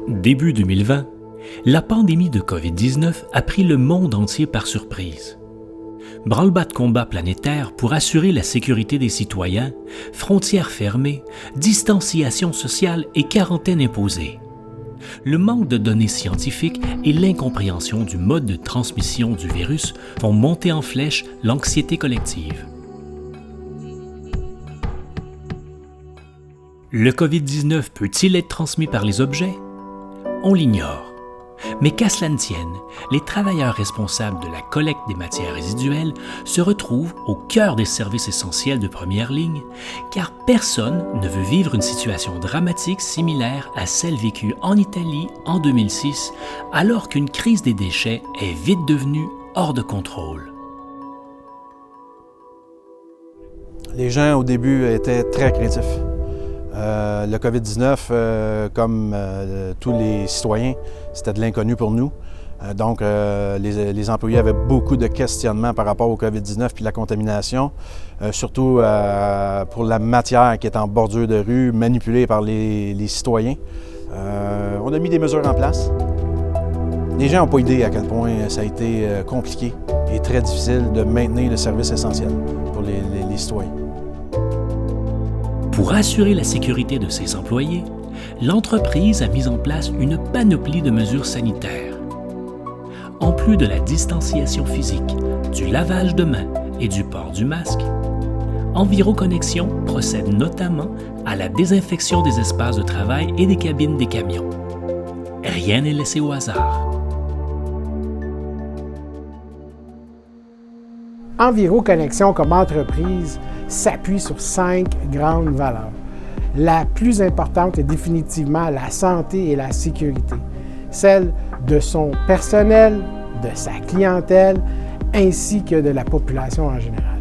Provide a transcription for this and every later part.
Début 2020, la pandémie de COVID-19 a pris le monde entier par surprise. Branle-bas de combat planétaire pour assurer la sécurité des citoyens, frontières fermées, distanciation sociale et quarantaine imposée. Le manque de données scientifiques et l'incompréhension du mode de transmission du virus font monter en flèche l'anxiété collective. Le COVID-19 peut-il être transmis par les objets? On l'ignore. Mais qu'à cela ne tienne, les travailleurs responsables de la collecte des matières résiduelles se retrouvent au cœur des services essentiels de première ligne, car personne ne veut vivre une situation dramatique similaire à celle vécue en Italie en 2006, alors qu'une crise des déchets est vite devenue hors de contrôle. Les gens, au début, étaient très craintifs. Le COVID-19, comme tous les citoyens, c'était de l'inconnu pour nous. Donc, les employés avaient beaucoup de questionnements par rapport au COVID-19 puis la contamination, surtout pour la matière qui est en bordure de rue, manipulée par les citoyens. On a mis des mesures en place. Les gens n'ont pas idée à quel point ça a été compliqué et très difficile de maintenir le service essentiel pour les citoyens. Pour assurer la sécurité de ses employés, l'entreprise a mis en place une panoplie de mesures sanitaires. En plus de la distanciation physique, du lavage de mains et du port du masque, Enviroconnexion procède notamment à la désinfection des espaces de travail et des cabines des camions. Rien n'est laissé au hasard. Enviroconnexion comme entreprise s'appuie sur 5 grandes valeurs. La plus importante est définitivement la santé et la sécurité, celle de son personnel, de sa clientèle, ainsi que de la population en général.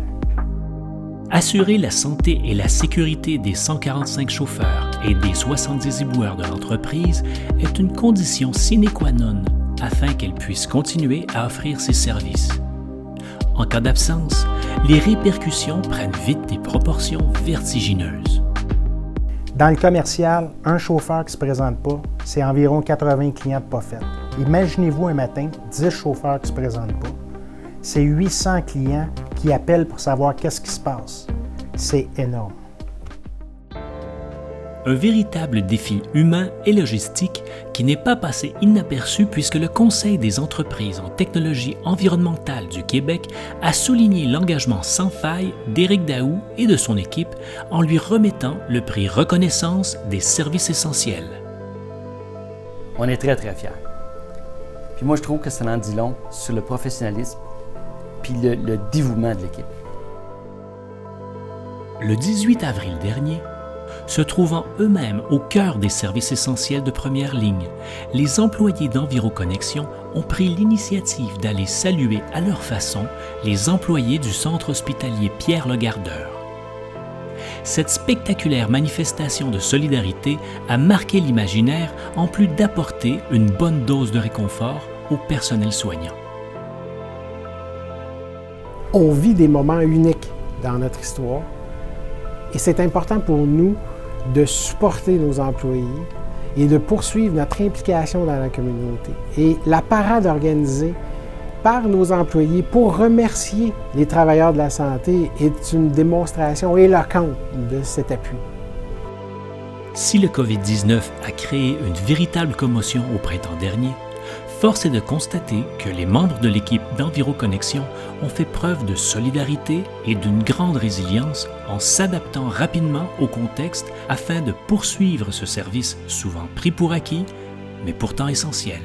Assurer la santé et la sécurité des 145 chauffeurs et des 70 éboueurs de l'entreprise est une condition sine qua non afin qu'elle puisse continuer à offrir ses services. En cas d'absence, les répercussions prennent vite des proportions vertigineuses. Dans le commercial, un chauffeur qui ne se présente pas, c'est environ 80 clients de pas faits. Imaginez-vous un matin, 10 chauffeurs qui ne se présentent pas. C'est 800 clients qui appellent pour savoir qu'est-ce qui se passe. C'est énorme. Un véritable défi humain et logistique qui n'est pas passé inaperçu puisque le Conseil des entreprises en technologie environnementale du Québec a souligné l'engagement sans faille d'Éric Daou et de son équipe en lui remettant le prix Reconnaissance des services essentiels. On est très, très fiers. Puis moi, je trouve que ça en dit long sur le professionnalisme puis le dévouement de l'équipe. Le 18 avril dernier, se trouvant eux-mêmes au cœur des services essentiels de première ligne, les employés d'Enviroconnexion ont pris l'initiative d'aller saluer à leur façon les employés du centre hospitalier Pierre-Le Gardeur. Cette spectaculaire manifestation de solidarité a marqué l'imaginaire en plus d'apporter une bonne dose de réconfort au personnel soignant. On vit des moments uniques dans notre histoire et c'est important pour nous de supporter nos employés et de poursuivre notre implication dans la communauté. Et la parade organisée par nos employés pour remercier les travailleurs de la santé est une démonstration éloquente de cet appui. Si le COVID-19 a créé une véritable commotion au printemps dernier, force est de constater que les membres de l'équipe d'Enviroconnexion ont fait preuve de solidarité et d'une grande résilience en s'adaptant rapidement au contexte afin de poursuivre ce service souvent pris pour acquis, mais pourtant essentiel.